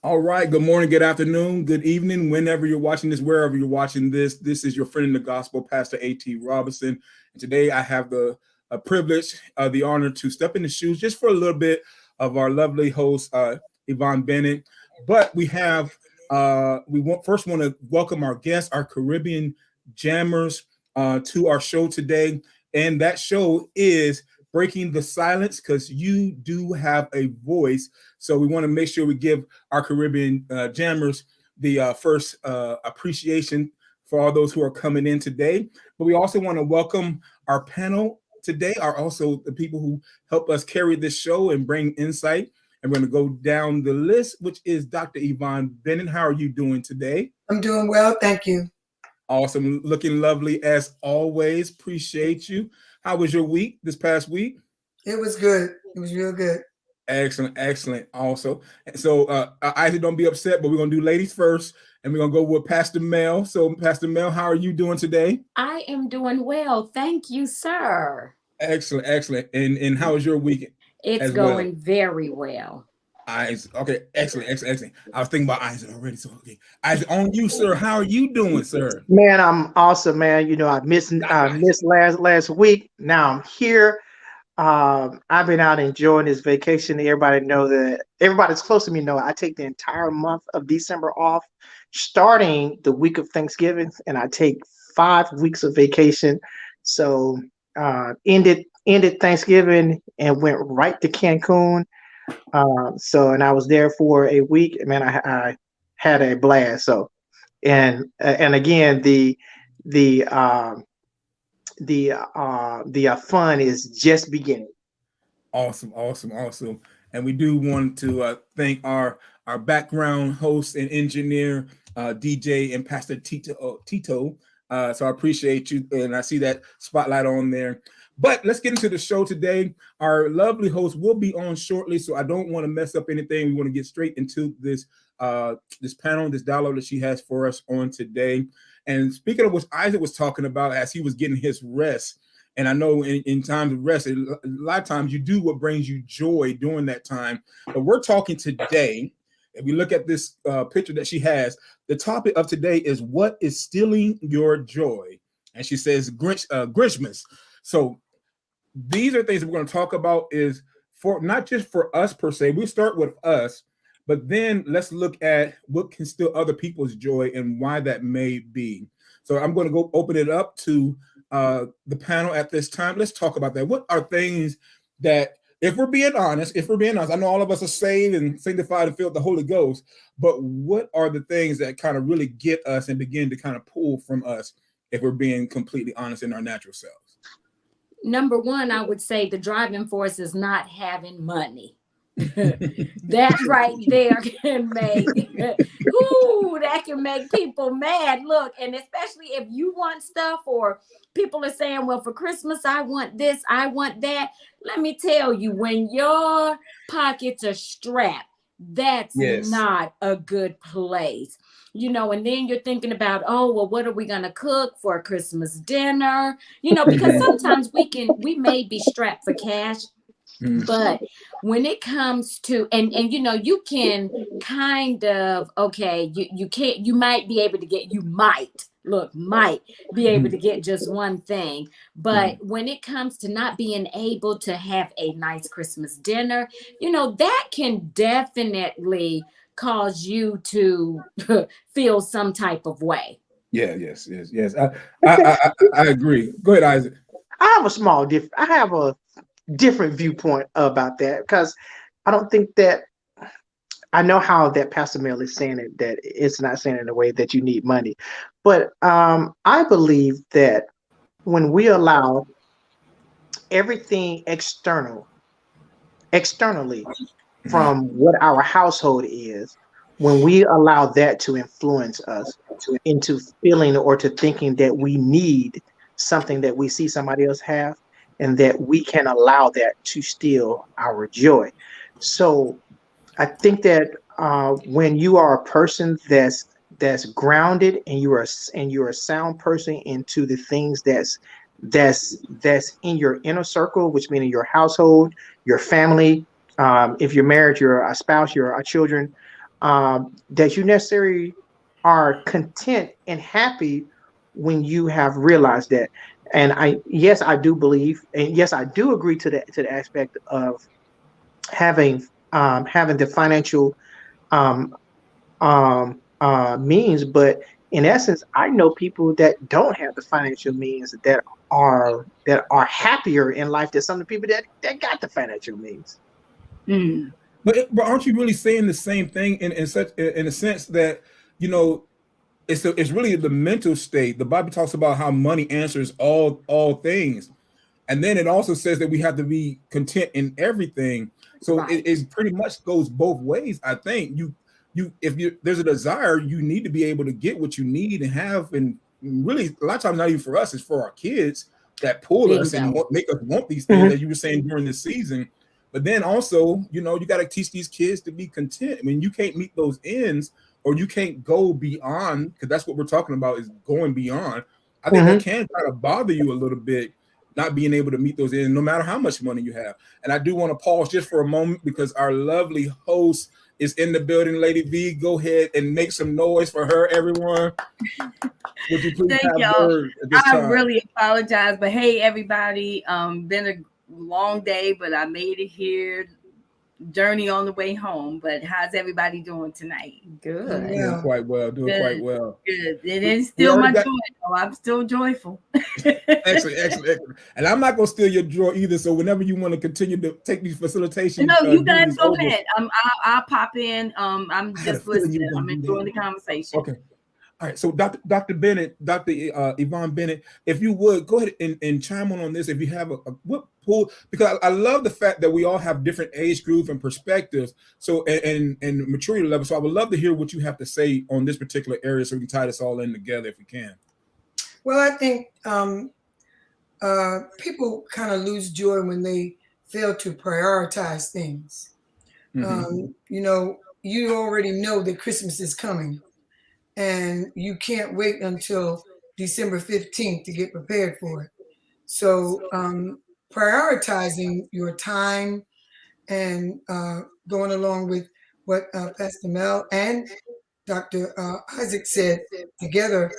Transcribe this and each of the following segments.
All right. Good morning, good afternoon, good evening, whenever you're watching this, wherever you're watching this. This is your friend in the gospel, Pastor A.T. Robinson. And today I have the privilege, the honor to step in the shoes just for a little bit of our lovely host, Yvonne Bennett. But first want to welcome our guests, our Caribbean jammers, to our show today. And that show is Breaking the Silence, because you do have a voice. So we want to make sure we give our Caribbean jammers the first appreciation for all those who are coming in today. But we also want to welcome our panel today, are also the people who help us carry this show and bring insight. And we're going to go down the list, which is Dr. Yvonne Bennett. How are you doing today? I'm doing well, thank you. Awesome. Looking lovely as always. Appreciate you. How was your week this past week? It was good. It was real good. Excellent. Also, so Isaac, don't be upset, but we're gonna do ladies first, and we're gonna go with Pastor Mel. So, Pastor Mel, how are you doing today? I am doing well. Thank you, sir. Excellent. And how was your week? It's going very well. Isaac, okay, excellent. I was thinking about Isaac already. So, okay, Isaac, on you, sir. How are you doing, sir? Man, I'm awesome, man. You know, I missed last week. Now I'm here. I've been out enjoying this vacation. Everybody's close to me know I take the entire month of December off, starting the week of Thanksgiving, and I take 5 weeks of vacation. So ended Thanksgiving and went right to Cancun. And I was there for a week. Man, I had a blast. So and again the fun is just beginning. Awesome. And we do want to thank our background host and engineer, DJ and Pastor Tito. So I appreciate you, and I see that spotlight on there. But let's get into the show today. Our lovely host will be on shortly, so I don't want to mess up anything. We want to get straight into this panel, this dialogue that she has for us on today. And speaking of what Isaac was talking about as he was getting his rest, and I know in times of rest, a lot of times you do what brings you joy during that time. But we're talking today, if we look at this picture that she has, the topic of today is what is stealing your joy? And she says Grinchmas. So these are things that we're going to talk about, is for not just for us per se. We start with us, but then let's look at what can steal other people's joy and why that may be. So I'm going to go open it up to the panel at this time. Let's talk about that. What are things that, if we're being honest, I know all of us are saved and sanctified and filled with the Holy Ghost, but what are the things that kind of really get us and begin to kind of pull from us if we're being completely honest in our natural selves? Number one, I would say the driving force is not having money. That right there can make people mad. Look, and especially if you want stuff, or people are saying, well, for Christmas I want this, I want that. Let me tell you, when your pockets are strapped, that's not a good place. And then you're thinking about, oh, well, what are we going to cook for Christmas dinner? Because sometimes we may be strapped for cash. But when it comes to, and you can kind of, okay, you might be able to get just one thing. But when it comes to not being able to have a nice Christmas dinner, that can definitely cause you to feel some type of way. Yes. I agree. Go ahead, Isaac. I have a different viewpoint about that, because I don't think that I know how that Pastor Mel is saying it, that it's not saying in a way that you need money. But I believe that when we allow everything externally from what our household is, when we allow that to influence us into feeling or to thinking that we need something that we see somebody else have, and that we can allow that to steal our joy. So I think that when you are a person that's grounded, and you're a sound person into the things that's in your inner circle, which means your household, your family, if you're married, you're a spouse, you're a children, that you necessarily are content and happy when you have realized that. And yes, I do believe, and yes, I do agree to the aspect of having having the financial um, means, but in essence, I know people that don't have the financial means that are happier in life than some of the people that got the financial means. Mm. But aren't you really saying the same thing in a sense that, you know, it's really the mental state. The Bible talks about how money answers all things, and then it also says that we have to be content in everything. So Right. it pretty much goes both ways. I think if there's a desire, you need to be able to get what you need and have, and really a lot of times not even for us, it's for our kids that pull us and Bingo. make us want these things, Mhm. as you were saying during this season. But then also, you know, you got to teach these kids to be content. I mean, you can't meet those ends, or you can't go beyond, because that's what we're talking about, is going beyond. I think that Mhm. can kind of bother you a little bit, not being able to meet those ends, no matter how much money you have. And I do want to pause just for a moment because our lovely host is in the building. Lady V, go ahead and make some noise for her, everyone. Would you please Thank have y'all. words at this I time? really apologize, but hey, everybody, been a long day, but I made it here. Journey on the way home. But how's everybody doing tonight? Good. Doing Yeah. quite well. Doing Good. quite well. Good. It is We still already my got- joy, though. I'm still joyful. Excellent. And I'm not going to steal your drawer either. So whenever you want to continue to take these facilitation, No, you guys duties go over, ahead. I'll pop in. I'm I had a just feeling you listening. were gonna I'm do that. enjoying the conversation. Okay. All right. So Dr. Bennett, Dr. Yvonne Bennett, if you would go ahead and chime on this, if you have what pull, because I love the fact that we all have different age groups and perspectives. So and maturity level. So I would love to hear what you have to say on this particular area, so we can tie this all in together if we can. Well, I think people kind of lose joy when they fail to prioritize things. Mhm. You know, you already know that Christmas is coming, and you can't wait until December 15th to get prepared for it. So, prioritizing your time and going along with what Pastor Mel and Dr. Isaac said together,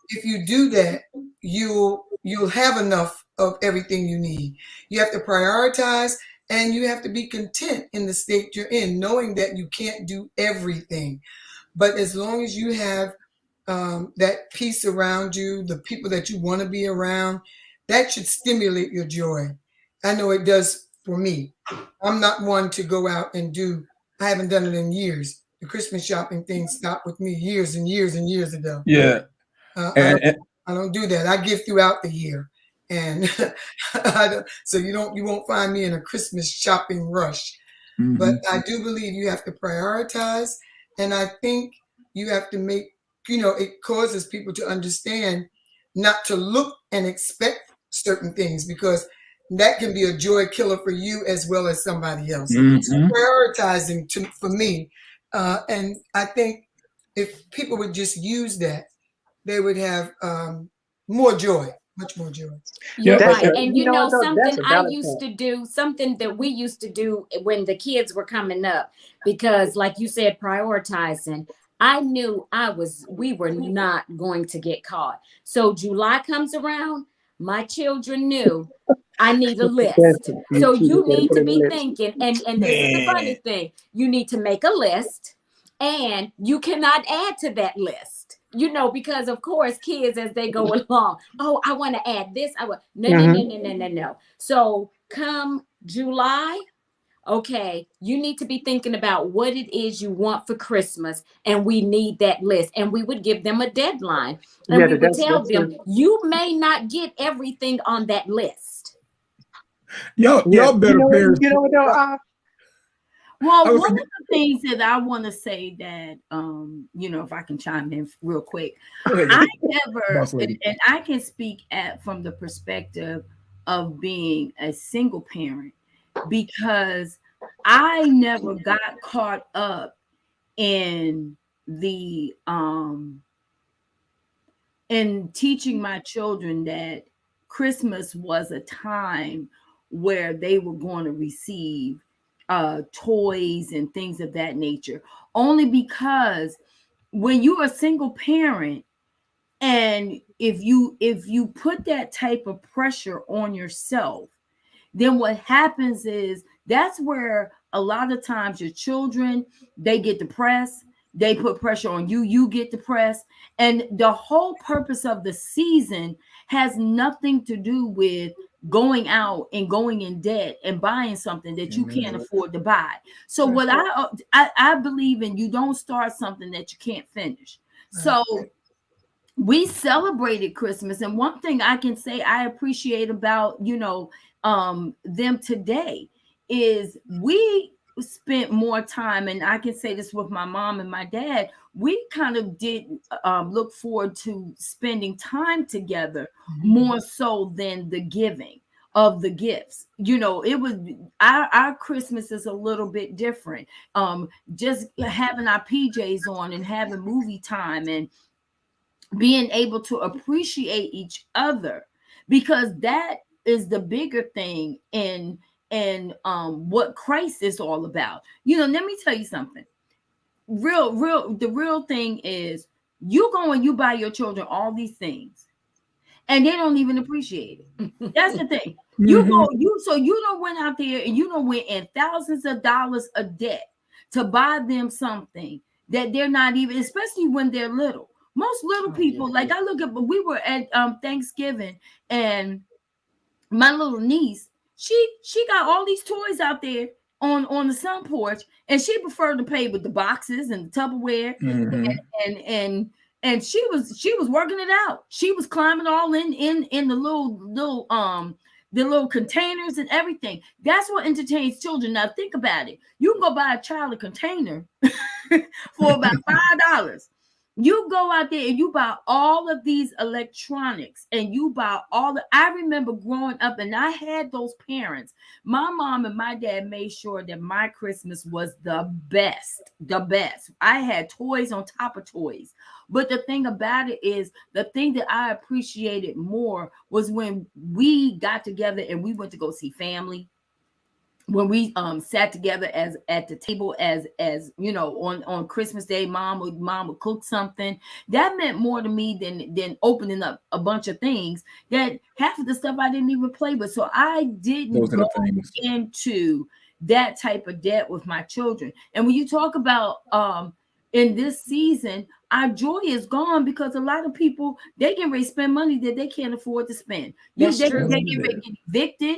if you do that, you'll have enough of everything you need. You have to prioritize, and you have to be content in the state you're in, knowing that you can't do everything. But as long as you have that peace around you, the people that you want to be around, that should stimulate your joy. I know it does for me. I'm not one to go out and do, I haven't done it in years. The Christmas shopping thing stopped with me years and years and years ago. Yeah. Uh, And, and I don't do that. I give throughout the year. And so you won't find me in a Christmas shopping rush. But I do believe you have to prioritize. And I think you have to make, it causes people to understand not to look and expect certain things, because that can be a joy killer for you as well as somebody else. So prioritizing for me, and I think if people would just use that, they would have more joy, much more joy. You're That's right. a, And you know what, though, something that's a I valid used point. to do, something that we used to do when the kids were coming up, because like you said, prioritizing, I knew we were not going to get caught. So July comes around, my children knew I need a list. So you need to be thinking, and this is the funny thing, you need to make a list, and you cannot add to that list. Because of course, kids as they go along, oh, I want to add this. No. So come July, okay, you need to be thinking about what it is you want for Christmas, and we need that list. And we would give them a deadline, and Yeah, we would that's tell them, true. you may not get everything on that list. Yeah, y'all better parents. you know what though. I Well, was one of thinking, the things that I want to say that, if I can chime in real quick, go ahead, I never, boss lady. and I can speak from the perspective of being a single parent, because I never got caught up in the in teaching my children that Christmas was a time where they were going to receive toys and things of that nature, only because when you're a single parent, and if you put that type of pressure on yourself, then what happens is that's where a lot of times your children, they get depressed. They put pressure on you, you get depressed. And the whole purpose of the season has nothing to do with going out and going in debt and buying something that you can't afford to buy. So what I believe in, you don't start something that you can't finish. So we celebrated Christmas, and one thing I can say I appreciate about them today is we spent more time, and I can say this with my mom and my dad, we kind of did look forward to spending time together more so than the giving of the gifts. It was our Christmas is a little bit different. Just having our PJs on and having movie time and being able to appreciate each other, because that is the bigger thing in what Christ is all about. Let me tell you something. The real thing is, you go and you buy your children all these things and they don't even appreciate it. That's the thing. You don't went out there and you don't went in thousands of dollars a debt to buy them something that they're not even, especially when they're little. Most little people, like I look at, we were at Thanksgiving, and my little niece, she got all these toys out there on the sun porch, and she preferred to play with the boxes and the Tupperware, and she was working it out. She was climbing all in the little containers and everything. That's what entertains children. Now think about it. You can go buy a child a container for about $5. You go out there and you buy all of these electronics, and you buy I remember growing up, and I had those parents. My mom and my dad made sure that my Christmas was the best. I had toys on top of toys. But the thing about it is, the thing that I appreciated more was when we got together and we went to go see family. When we sat together as at the table, as on Christmas Day, mom would cook something that meant more to me than opening up a bunch of things that half of the stuff I didn't even play with. So I didn't go into that type of debt with my children. And when you talk about in this season, our joy is gone because a lot of people, they can ready to spend money that they can't afford to spend. They get evicted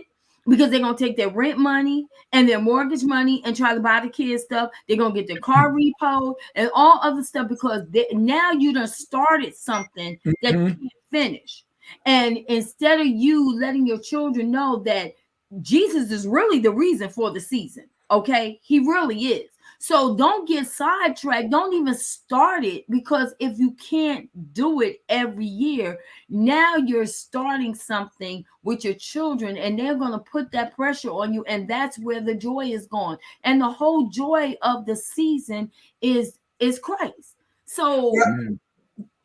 because they're going to take their rent money and their mortgage money and try to buy the kids stuff. They're going to get their car repoed and all other stuff because now you done started something that you can't finish. And instead of you letting your children know that Jesus is really the reason for the season, okay? He really is. So don't get sidetracked. Don't even start it, because if you can't do it every year, now you're starting something with your children and they're going to put that pressure on you. And that's where the joy is gone. And the whole joy of the season is Christ. So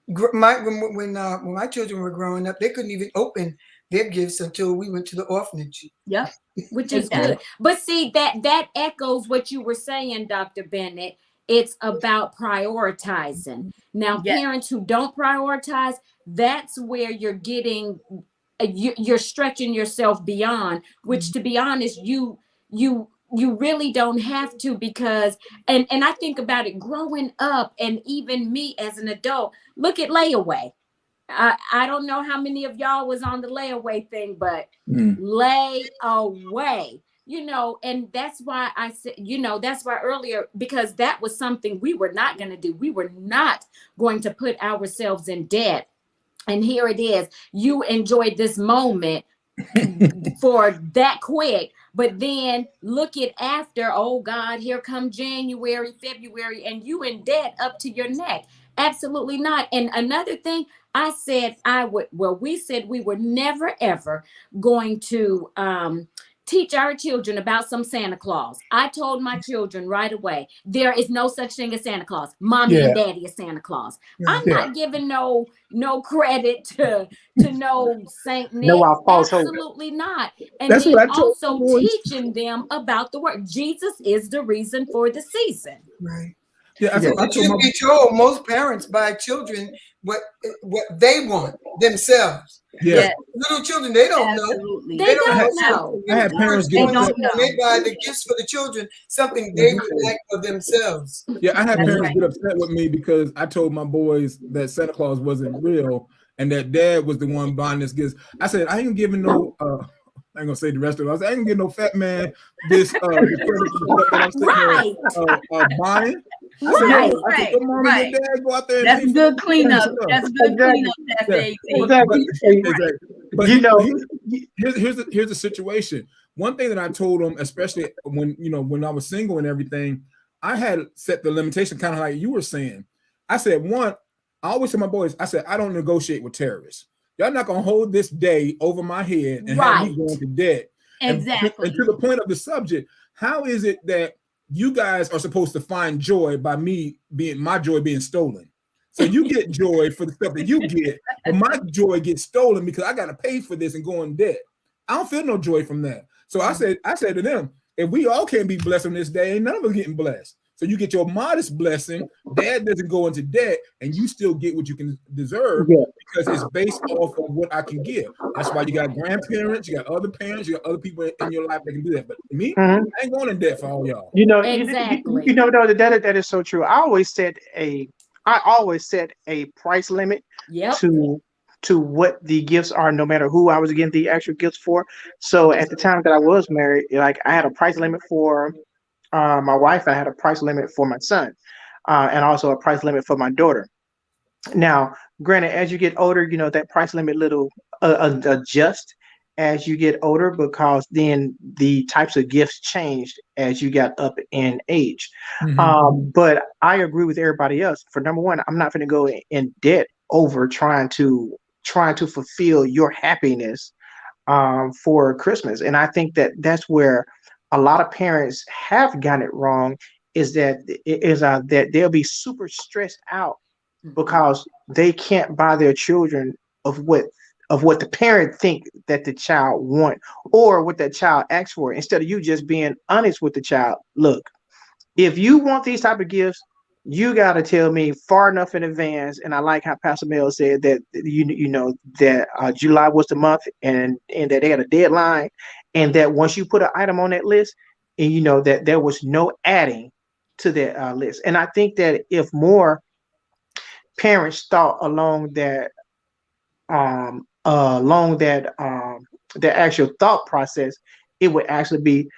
when my children were growing up, they couldn't even open their gifts until we went to the orphanage. Yeah. Which is good. But see, that echoes what you were saying, Dr. Bennett. It's about prioritizing. Now, parents who don't prioritize, that's where you're getting, you're stretching yourself beyond, which, to be honest, you really don't have to, because, and I think about it growing up, and even me as an adult, look at layaway. I don't know how many of y'all was on the layaway thing, but lay away, and that's why I said, that's why earlier, because that was something we were not going to do. We were not going to put ourselves in debt. And here it is. You enjoyed this moment for that quick, but then look at after, oh God, here come January, February, and you in debt up to your neck. Absolutely not. And another thing, we said we were never ever going to teach our children about some Santa Claus. I told my children right away, there is no such thing as Santa Claus. Mommy and daddy is Santa Claus. I'm not giving no credit to no Saint Nick. No, our false hope. Absolutely not. And That's then what I told also my boys. teaching them about the word. Jesus is the reason for the season. Right. Yeah, I told Truth my be told, most parents buy children what they want themselves. yeah. Little children, they don't Absolutely. know. They don't know. I had parents They get don't upset. know. They buy the gifts for the children, something they would like for themselves. Yeah, I had That's parents right. get upset with me because I told my boys that Santa Claus wasn't real and that dad was the one buying this gifts. I said, I ain't giving no I ain't gonna say the rest of it. I said, I ain't gonna give no fat man this that I'm sitting there buying. I said, I said, your mom and your dad go out there and That's pay good for cleanup. stuff. That's good cleanup. That's Exactly. But You know, here's the situation. One thing that I told them, especially when I was single and everything, I had set the limitation, kind of like you were saying. I said, one, I always tell my boys, I said, I don't negotiate with terrorists. Y'all not gonna hold this day over my head and have me going to debt. Exactly. And to the point of the subject, how is it that you guys are supposed to find joy by my joy being stolen? So you get joy for the stuff that you get, but my joy gets stolen because I got to pay for this and go in debt. I don't feel no joy from that. So I said to them, if we all can't be blessed on this day, none of us getting blessed. So you get your modest blessing. Dad doesn't go into debt, and you still get what you can deserve because it's based off of what I can give. That's why you got grandparents, you got other parents, you got other people in your life that can do that. But me, I ain't going in debt for all y'all. Exactly. That is so true. I always set a price limit to what the gifts are, no matter who I was getting the actual gifts for. So at the time that I was married, like I had a price limit for my wife, I had a price limit for my son, and also a price limit for my daughter. Now, granted, as you get older, that price limit little adjust as you get older because then the types of gifts changed as you got up in age. But I agree with everybody else. For number one, I'm not going to go in debt over trying to fulfill your happiness for Christmas. And I think that that's where a lot of parents have gotten it wrong, is that that they'll be super stressed out because they can't buy their children of what the parent think that the child want or what that child asks for, instead of you just being honest with the child. Look, if you want these type of gifts, you got to tell me far enough in advance. And I like how Pastor Mel said that that July was the month, and that they had a deadline, and that once you put an item on that list, and that there was no adding to that list. And I think that if more parents thought along that the actual thought process, it would actually be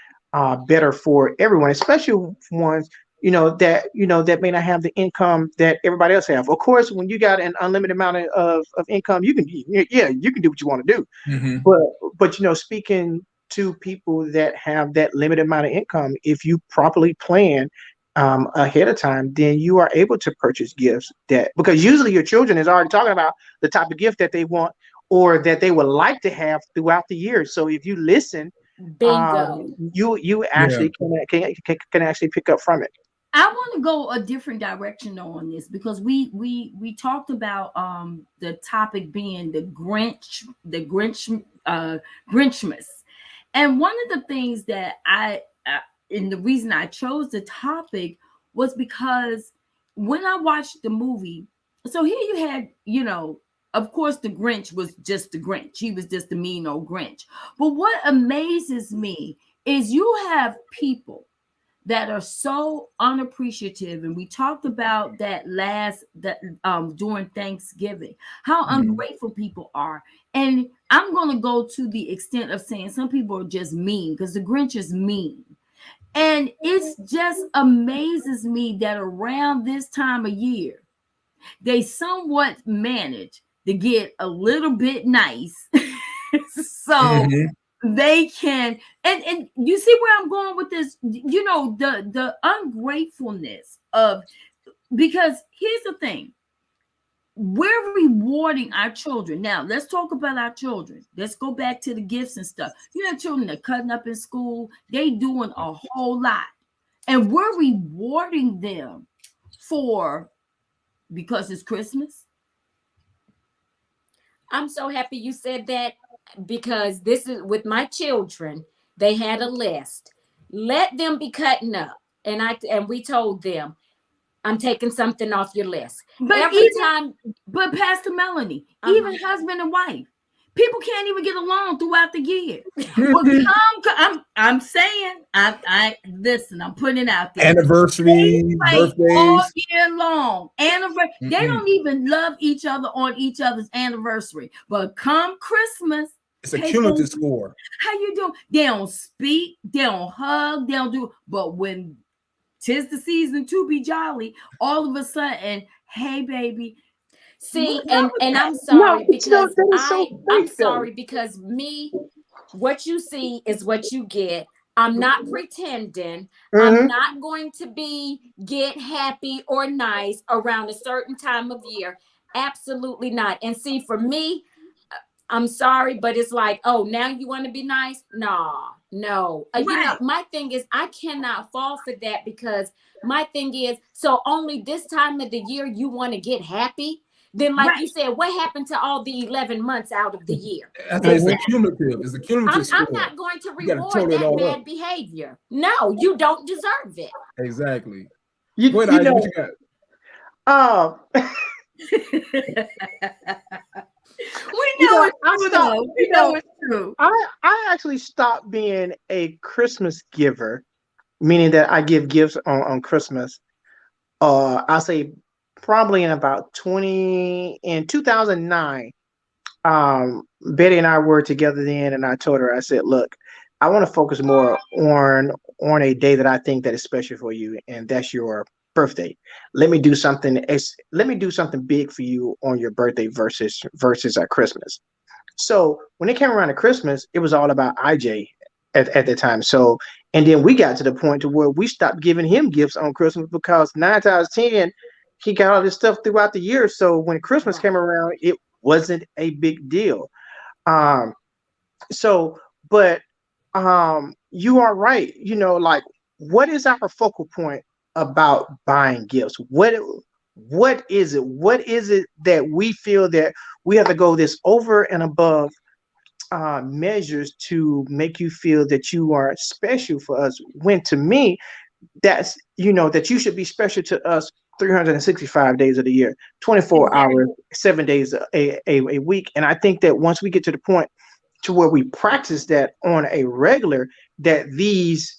better for everyone, especially ones that may not have the income that everybody else have. Of course, when you got an unlimited amount of income, you can do what you want to do. But speaking to people that have that limited amount of income, if you properly plan ahead of time, then you are able to purchase gifts because usually your children is already talking about the type of gift that they want or that they would like to have throughout the year. So if you listen, bingo, you actually can actually pick up from it. I want to go a different direction on this because we talked about the topic being the Grinchmas, and one of the things that and the reason I chose the topic was because when I watched the movie, so here you had, of course, the Grinch was just the Grinch. He was just the mean old Grinch. But what amazes me is you have people that are so unappreciative, and we talked about that during Thanksgiving, how ungrateful people are. And I'm going to go to the extent of saying some people are just mean, because the Grinch is mean. And it just amazes me that around this time of year, they somewhat manage to get a little bit nice. So they can, and you see where I'm going with this, the ungratefulness of, because here's the thing. we're rewarding our children. Now, let's talk about our children. Let's go back to the gifts and stuff. You know, children are cutting up in school. They doing a whole lot. And we're rewarding them because it's Christmas. I'm so happy you said that, because this is with my children. They had a list. Let them be cutting up. And we told them, I'm taking something off your list. But but Pastor Melanie, even husband and wife, people can't even get along throughout the year. Well, I'm saying, I listen, I'm putting it out there. Anniversaries, birthdays, all year long. They don't even love each other on each other's anniversary. But come Christmas, it's a cumulative score. How you doing? They don't speak, they don't hug, they don't do. But when 'tis the season to be jolly, all of a sudden, hey baby. See, and I'm sorry, because I'm sorry, because what you see is what you get. I'm not pretending. I'm not going to get happy or nice around a certain time of year. Absolutely not. And see, for me, I'm sorry, but it's like, oh, now you want to be nice? No. Right. You know, my thing is, I cannot fall for that, because my thing is, so only this time of the year you want to get happy? Then, like you said, what happened to all the 11 months out of the year? It's a cumulative. It's a cumulative score. I'm not going to reward that bad behavior. No, you don't deserve it. Exactly. What you got? We know it's true. I actually stopped being a Christmas giver, meaning that I give gifts on Christmas. I'll say probably in 2009. Betty and I were together then, and I told her, I said, look, I want to focus more on a day that I think that is special for you, and that's your birthday. Let me do something big for you on your birthday versus Christmas. So when it came around to Christmas, it was all about IJ at the time. So, and then we got to the point to where we stopped giving him gifts on Christmas, because 9 times 10 he got all this stuff throughout the year. So when Christmas came around, it wasn't a big deal. But you are right. You know, like, what is our focal point about buying gifts? What is it? What is it that we feel that we have to go this over and above measures to make you feel that you are special for us? When to me, that's, that you should be special to us 365 days of the year, 24 hours, 7 days a week. And I think that once we get to the point to where we practice that on a regular, that these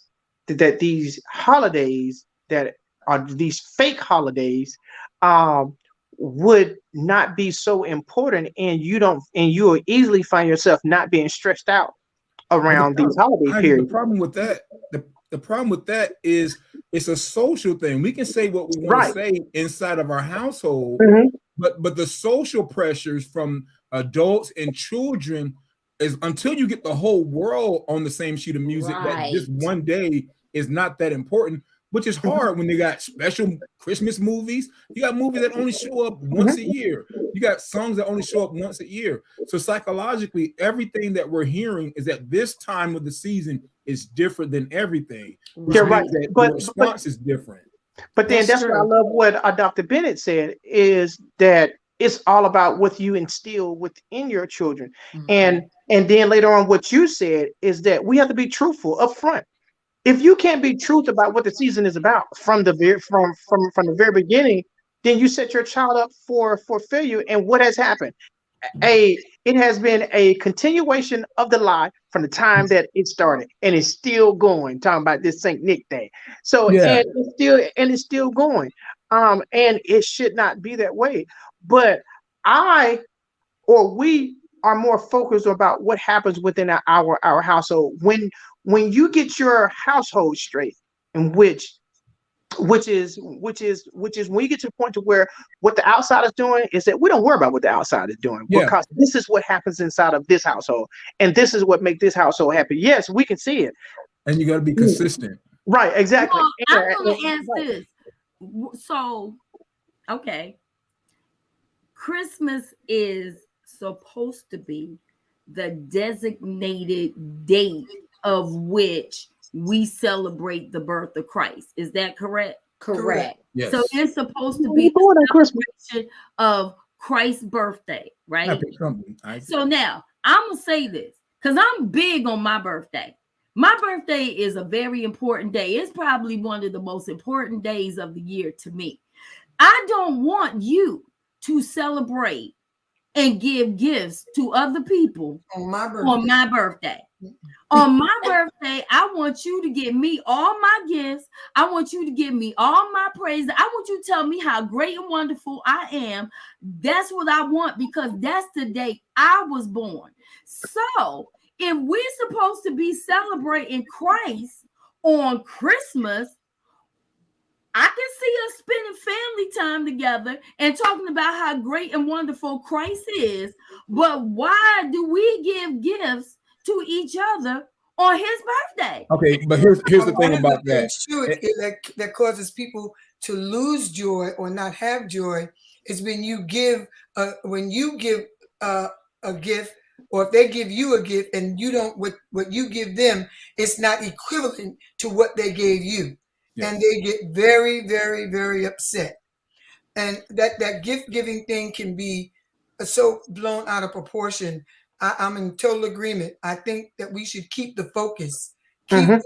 holidays that are these fake holidays would not be so important, and you will easily find yourself not being stressed out around these holiday periods. The problem with that is it's a social thing. We can say what we want to say inside of our household, but the social pressures from adults and children is, until you get the whole world on the same sheet of music, that just one day is not that important, which is hard when they got special Christmas movies. You got movies that only show up once a year. You got songs that only show up once a year. So psychologically, everything that we're hearing is that this time of the season is different than everything. You're right. But the response is different. But then that's what I love what Dr. Bennett said, is that it's all about what you instill within your children. And then later on, what you said is that we have to be truthful up front. If you can't be truth about what the season is about from the very beginning, then you set your child up for failure. And what has happened? It has been a continuation of the lie from the time that it started, and it's still going. Talking about this Saint Nick thing, so and it's still going. And it should not be that way. But we are more focused about what happens within our household. When you get your household straight, and which is when you get to the point to where what the outside is doing is that we don't worry about what the outside is doing, because this is what happens inside of this household, and this is what makes this household happy. Yes, we can see it, and you got to be consistent. Right? Exactly. Well, I'm going to ask this. So, okay, Christmas is supposed to be the designated date of which we celebrate the birth of Christ. Is that correct? Correct. Yes. So it's supposed to What be you doing on the Christmas? celebration of Christ's birthday, right? Happy something. So now I'm gonna say this because I'm big on my birthday. My birthday is a very important day. It's probably one of the most important days of the year to me. I don't want you to celebrate and give gifts to other people On my birthday. on my birthday. On my birthday, I want you to give me all my gifts. I want you to give me all my praise. I want you to tell me how great and wonderful I am. That's what I want because that's the day I was born. So if we're supposed to be celebrating Christ on Christmas, I can see us spending family time together and talking about how great and wonderful Christ is. But why do we give gifts to each other on his birthday? Okay, but here's the One thing of the about that. things, too, that causes people to lose joy or not have joy is when you give a gift, or if they give you a gift and you don't what you give them, it's not equivalent to what they gave you. Yes. And they get very, very, very upset. And that gift giving thing can be so blown out of proportion. I'm in total agreement. I think that we should keep the focus, and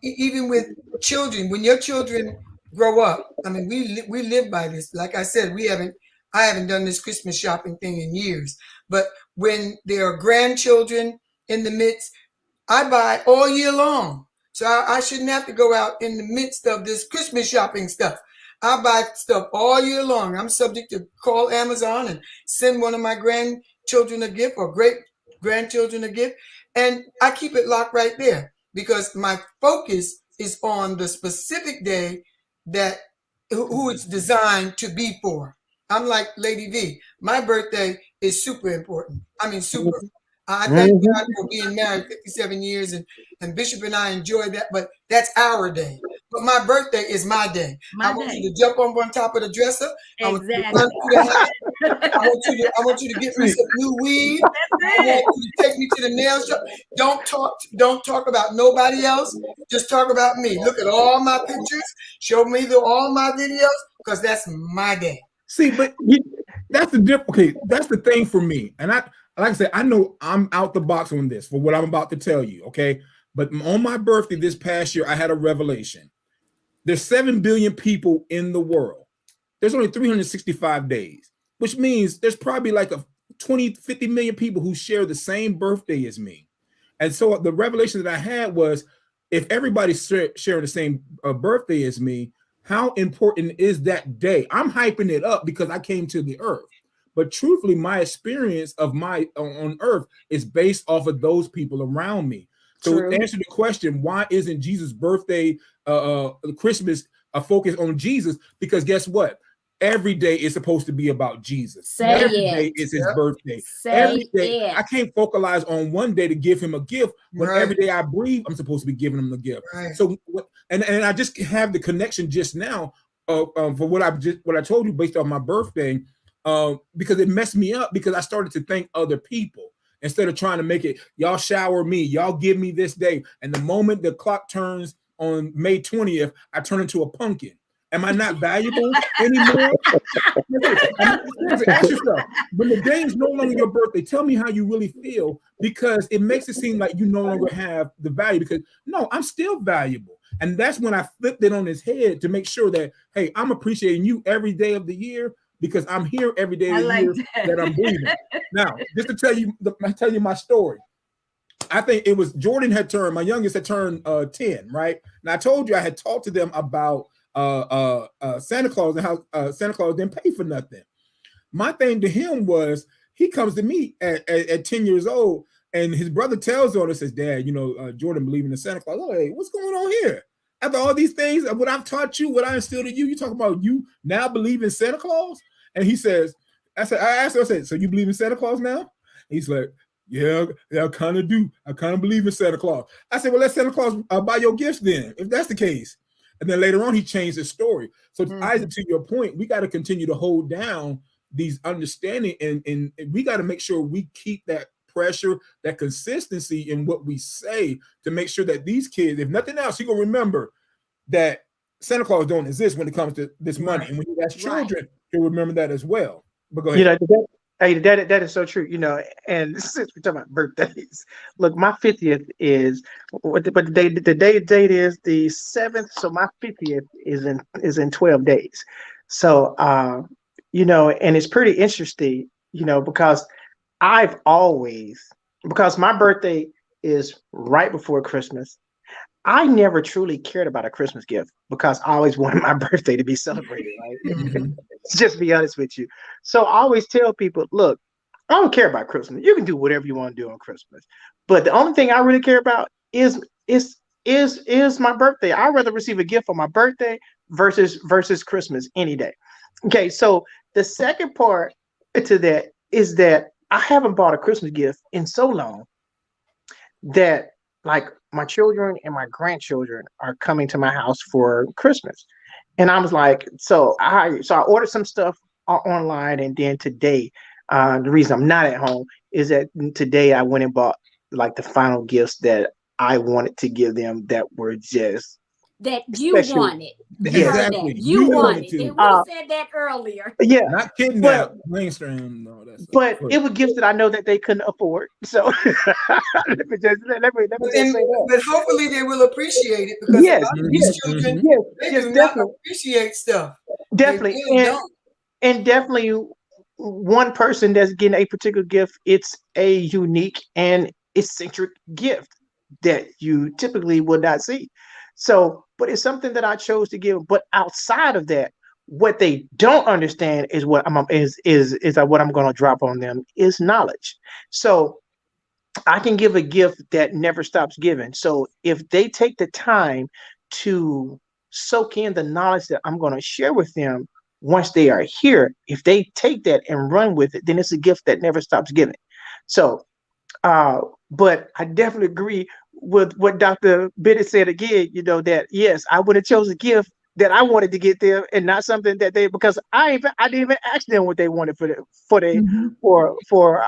even with children, when your children grow up, I mean, we live by this. Like I said, I haven't done this Christmas shopping thing in years, but when there are grandchildren in the midst, I buy all year long. So I shouldn't have to go out in the midst of this Christmas shopping stuff. I buy stuff all year long. I'm subject to call Amazon and send one of my grandchildren a gift or great grandchildren a gift. And I keep it locked right there because my focus is on the specific day that who it's designed to be for. I'm like Lady V. My birthday is super important. I mean, super. I thank God for being married 57 years, and Bishop and I enjoy that, but that's our day. But my birthday is my day. I want you to jump on top of the dresser. I want you to run through the house. I want you to get me some new weed. I want you to take me to the nail shop. Don't talk about nobody else. Just talk about me. Look at all my pictures. Show me all my videos because that's my day. See, but that's the difference. Okay, that's the thing for me. And like I said, I know I'm out the box on this for what I'm about to tell you, okay? But on my birthday this past year, I had a revelation. There's 7 billion people in the world. There's only 365 days, which means there's probably like 50 million people who share the same birthday as me. And so the revelation that I had was, if everybody's sharing the same birthday as me, how important is that day? I'm hyping it up because I came to the earth. But truthfully, my experience of on earth is based off of those people around me. So to answer the question, why isn't Jesus' birthday, Christmas, a focus on Jesus? Because guess what? Every day is supposed to be about Jesus. Every day is his birthday. Every day. I can't focalize on one day to give him a gift, but every day I breathe, I'm supposed to be giving him a gift. So, and I just have the connection just now for what I told you based on my birthday. Because it messed me up because I started to thank other people instead of trying to make it, y'all shower me, y'all give me this day. And the moment the clock turns on May 20th, I turn into a pumpkin. Am I not valuable anymore? Ask yourself, when the day is no longer your birthday, tell me how you really feel, because it makes it seem like you no longer have the value, because no, I'm still valuable. And that's when I flipped it on his head to make sure that, hey, I'm appreciating you every day of the year, because I'm here every day of the year that I'm breathing. Now, just to tell you my story. I think it was Jordan my youngest had turned 10, right? And I told you I had talked to them about Santa Claus and how Santa Claus didn't pay for nothing. My thing to him was, he comes to me at 10 years old, and his brother tells on us, says, Dad, Jordan believing in Santa Claus. Oh, hey, what's going on here? After all these things, what I've taught you, what I instilled in you, you talk about you now believe in Santa Claus? And he says, I asked him, I said, so you believe in Santa Claus now? And he's like, yeah, I kind of do. I kind of believe in Santa Claus. I said, well, let Santa Claus buy your gifts then, if that's the case. And then later on, he changed his story. So Mhm. Isaac, to your point, we got to continue to hold down these understanding, and we got to make sure we keep that pressure, that consistency in what we say, to make sure that these kids, if nothing else, you're gonna remember that Santa Claus don't exist when it comes to this money. Right. And when you ask children, you'll remember that as well. But go You ahead. know, that is so true. You know, and since we're talking about birthdays, look, my 50th is but the date is the 7th, so my 50th is in 12 days. So you know, and it's pretty interesting, you know, because I've always, because my birthday is right before Christmas. I never truly cared about a Christmas gift because I always wanted my birthday to be celebrated, right? Mhm. Just be honest with you. So I always tell people, look, I don't care about Christmas. You can do whatever you want to do on Christmas. But the only thing I really care about is my birthday. I'd rather receive a gift for my birthday versus Christmas any day. Okay, so the second part to that is that I haven't bought a Christmas gift in so long that, like, my children and my grandchildren are coming to my house for Christmas. And I was like, so I ordered some stuff online, and then today, the reason I'm not at home is that today I went and bought like the final gifts that I wanted to give them that were just That you special. wanted. Yes. Heard Exactly. that. You wanted. to. And we said that earlier. Yeah, Not but kidnap, mainstream. No, that's but it was gifts that I know that they couldn't afford. So let me just But say that. but hopefully they will appreciate it, because a Yes, lot of yes, these children, yes, they yes, do not definitely, appreciate stuff. They definitely, really don't. and definitely one person that's getting a particular gift, it's a unique and eccentric gift that you typically would not see. So, but it's something that I chose to give. But outside of that, what they don't understand is what I'm is what I'm going to drop on them is knowledge. So I can give a gift that never stops giving. So if they take the time to soak in the knowledge that I'm going to share with them once they are here, if they take that and run with it, then it's a gift that never stops giving. So, but I definitely agree with what Dr. Bennett said again, you know, that yes, I would have chose a gift that I wanted to get them and not something that they, because I didn't even ask them what they wanted for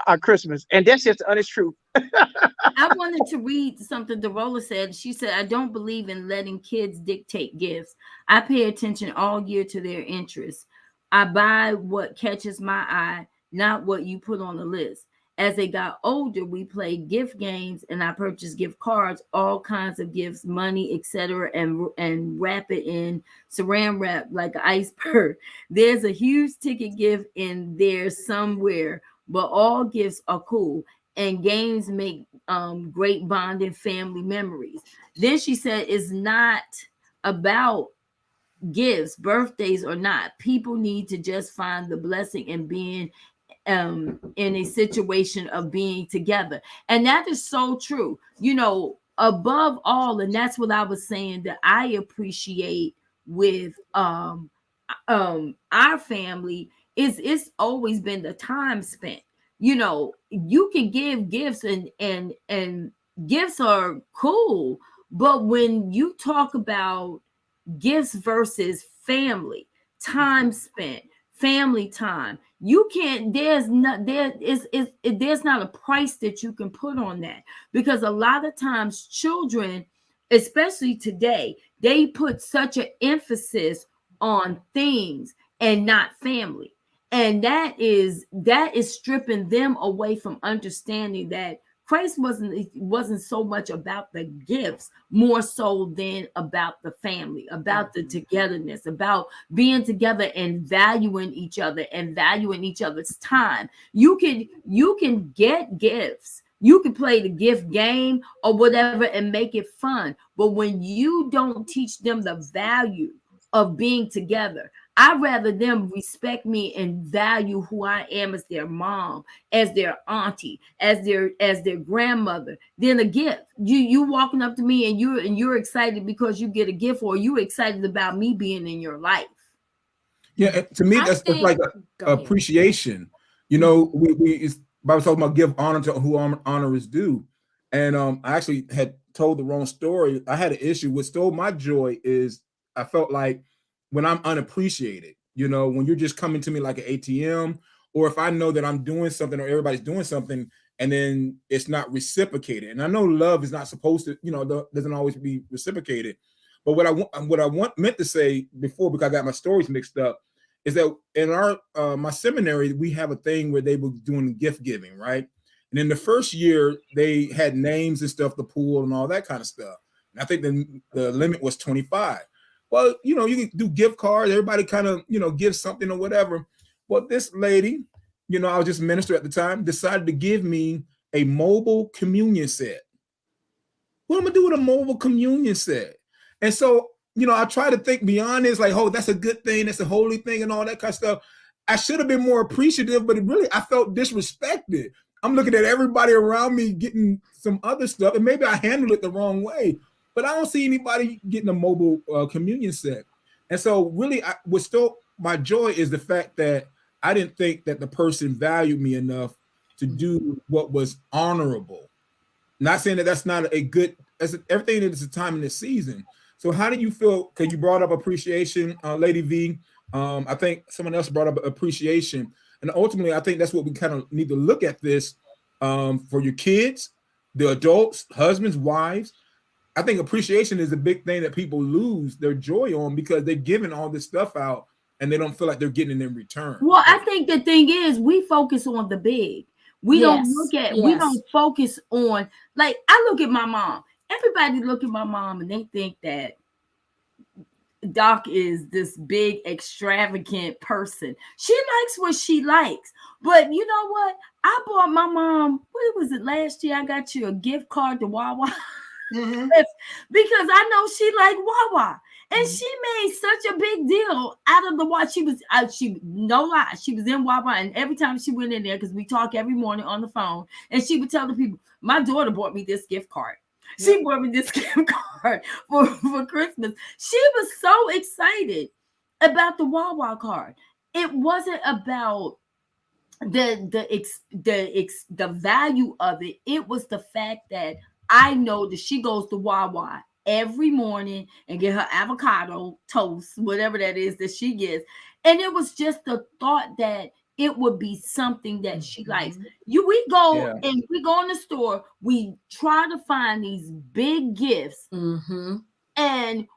our Christmas. And that's just the honest truth. I wanted to read something Derola said. She said, I don't believe in letting kids dictate gifts. I pay attention all year to their interests. I buy what catches my eye, not what you put on the list. As they got older, we played gift games, and I purchased gift cards, all kinds of gifts, money, etc., and wrap it in saran wrap like an iceberg. There's a huge ticket gift in there somewhere, but all gifts are cool, and games make great bonding family memories. Then she said, it's not about gifts, birthdays or not. People need to just find the blessing in being in a situation of being together. And that is so true. You know, above all, and that's what I was saying that I appreciate with our family is it's always been the time spent. You know, you can give gifts and gifts are cool, but when you talk about gifts versus family, time spent, family time, you can't, there's not, there's not a price that you can put on that, because a lot of times children, especially today, they put such an emphasis on things and not family, and that is stripping them away from understanding that Christ wasn't so much about the gifts, more so than about the family, about the togetherness, about being together and valuing each other and valuing each other's time. You can get gifts. You can play the gift game or whatever and make it fun. But when you don't teach them the value of being together, I'd rather them respect me and value who I am as their mom, as their auntie, as their grandmother, than a gift. You walking up to me and you're excited because you get a gift, or you're excited about me being in your life. Yeah, to me, that's like appreciation. You know, it's Bible talking about give honor to who honor is due. And I actually had told the wrong story. I had an issue. What stole my joy is I felt like when I'm unappreciated, you know, when you're just coming to me like an ATM, or if I know that I'm doing something or everybody's doing something and then it's not reciprocated. And I know love is not supposed to, you know, doesn't always be reciprocated. But what I meant to say before, because I got my stories mixed up, is that in our my seminary, we have a thing where they were doing gift giving, right? And in the first year, they had names and stuff to pull and all that kind of stuff. And I think the limit was 25. Well, you know, you can do gift cards. Everybody kind of, you know, gives something or whatever. Well, this lady, you know, I was just minister at the time, decided to give me a mobile communion set. What am I gonna do with a mobile communion set? And so, you know, I try to think beyond this, like, oh, that's a good thing, that's a holy thing, and all that kind of stuff. I should have been more appreciative, but I felt disrespected. I'm looking at everybody around me getting some other stuff, and maybe I handled it the wrong way, but I don't see anybody getting a mobile communion set. And so, really, my joy is the fact that I didn't think that the person valued me enough to do what was honorable. Not saying that that's not a good, everything is a time in this season. So how do you feel? Because you brought up appreciation, Lady V. I think someone else brought up appreciation. And ultimately, I think that's what we kind of need to look at this for your kids, the adults, husbands, wives. I think appreciation is a big thing that people lose their joy on because they're giving all this stuff out and they don't feel like they're getting it in return. Well, I think the thing is we focus on the big. We don't look at, we don't focus on, like, I look at my mom. Everybody look at my mom and they think that Doc is this big, extravagant person. She likes what she likes. But you know what? I bought my mom, what was it, last year? I got you a gift card to Wawa. Mm-hmm. Because I know she liked Wawa. And she made such a big deal out of the Wawa. She no lie, she was in Wawa, and every time she went in there, because we talk every morning on the phone, and she would tell the people, my daughter bought me this gift card. She bought me this gift card for Christmas. She was so excited about the Wawa card. It wasn't about the value of it. It was the fact that I know that she goes to Wawa every morning and get her avocado toast, whatever that is that she gets. And it was just the thought that it would be something that she likes. We go and we go in the store, we try to find these big gifts, and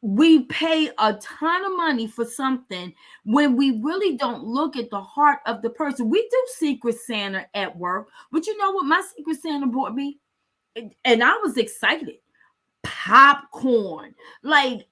we pay a ton of money for something when we really don't look at the heart of the person. We do Secret Santa at work, but you know what my Secret Santa bought me? And I was excited. Popcorn, like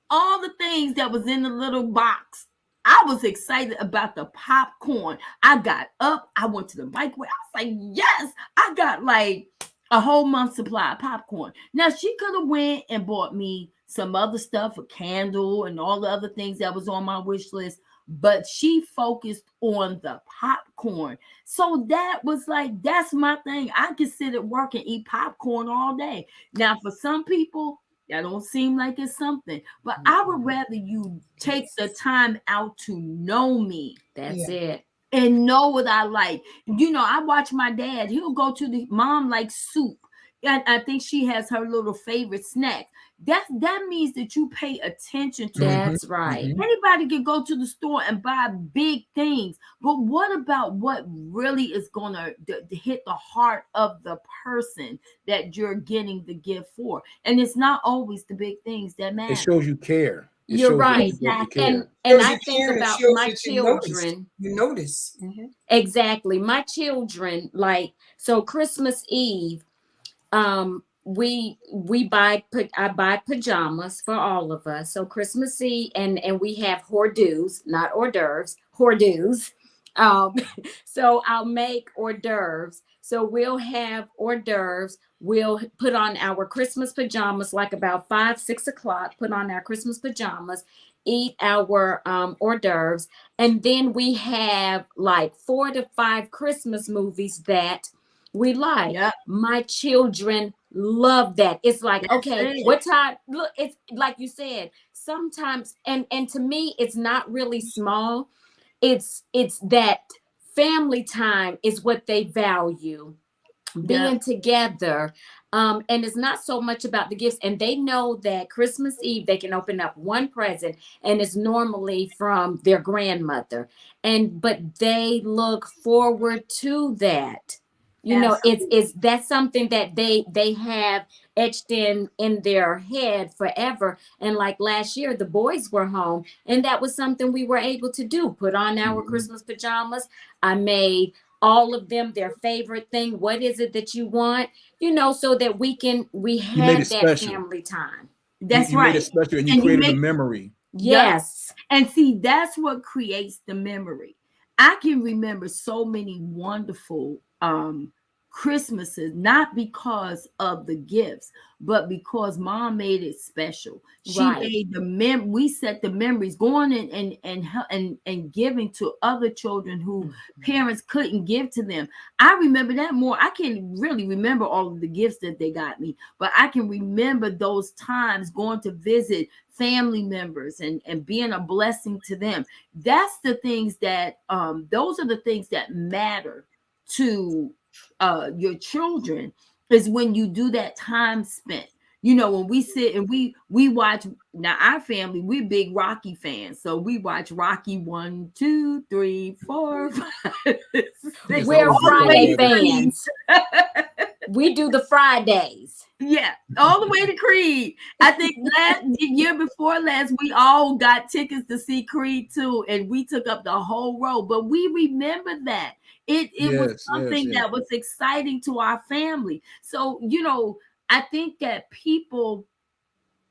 all the things that was in the little box. I was excited about the popcorn. I got up, I went to the microwave. I was like, yes, I got like a whole month's supply of popcorn. Now she could have went and bought me some other stuff, a candle and all the other things that was on my wish list, but she focused on the popcorn. So that was like, that's my thing. I can sit at work and eat popcorn all day. Now, for some people, that don't seem like it's something, but I would rather you take the time out to know me. That's it. And know what I like. You know, I watch my dad. He'll go to the mom likes soup. And I think she has her little favorite snack. That means that you pay attention to That's right. Anybody can go to the store and buy big things, but what about what really is going to hit the heart of the person that you're getting the gift for? And it's not always the big things that matter. It shows you care. You're right. And I think about my children. You notice. Exactly. My children, like, so Christmas Eve, I buy pajamas for all of us. So Christmas Eve, and we have hors d'oeuvres, not hors d'oeuvres, hors d'oeuvres. So I'll make hors d'oeuvres. So we'll have hors d'oeuvres. We'll put on our Christmas pajamas, like about 5, 6 o'clock, put on our Christmas pajamas, eat our hors d'oeuvres. And then we have like 4 to 5 Christmas movies that we like. My children love that. It's like, okay, what time? Look, it's like you said, sometimes, and to me, it's not really small. It's that family time is what they value. being together. And it's not so much about the gifts. And they know that Christmas Eve, they can open up one present and it's normally from their grandmother. But they look forward to that. You know, it's that's something that they have etched in their head forever. And like last year, the boys were home, and that was something we were able to do. Put on our Christmas pajamas. I made all of them their favorite thing. What is it that you want? You know, so that we made had it that special. family time. That's You right. made it special, and you And you created a make- memory. Yes. And see, that's what creates the memory. I can remember so many wonderful Christmases, not because of the gifts, but because mom made it special. She Right. made we set the memories going and giving to other children who parents couldn't give to them. I remember that more. I can't really remember all of the gifts that they got me, but I can remember those times going to visit family members and being a blessing to them. That's the things that those are the things that matter to your children, is when you do that time spent. You know, when we sit and we watch. Now our family, we're big Rocky fans, so we watch Rocky 1, 2, 3, 4, 5, 6. We're always Friday good. fans. We do the Fridays. Yeah, all the way to Creed. I think year before last, we all got tickets to see Creed 2, and we took up the whole row. But we remember that. It was something that was exciting to our family. So, you know, I think that people,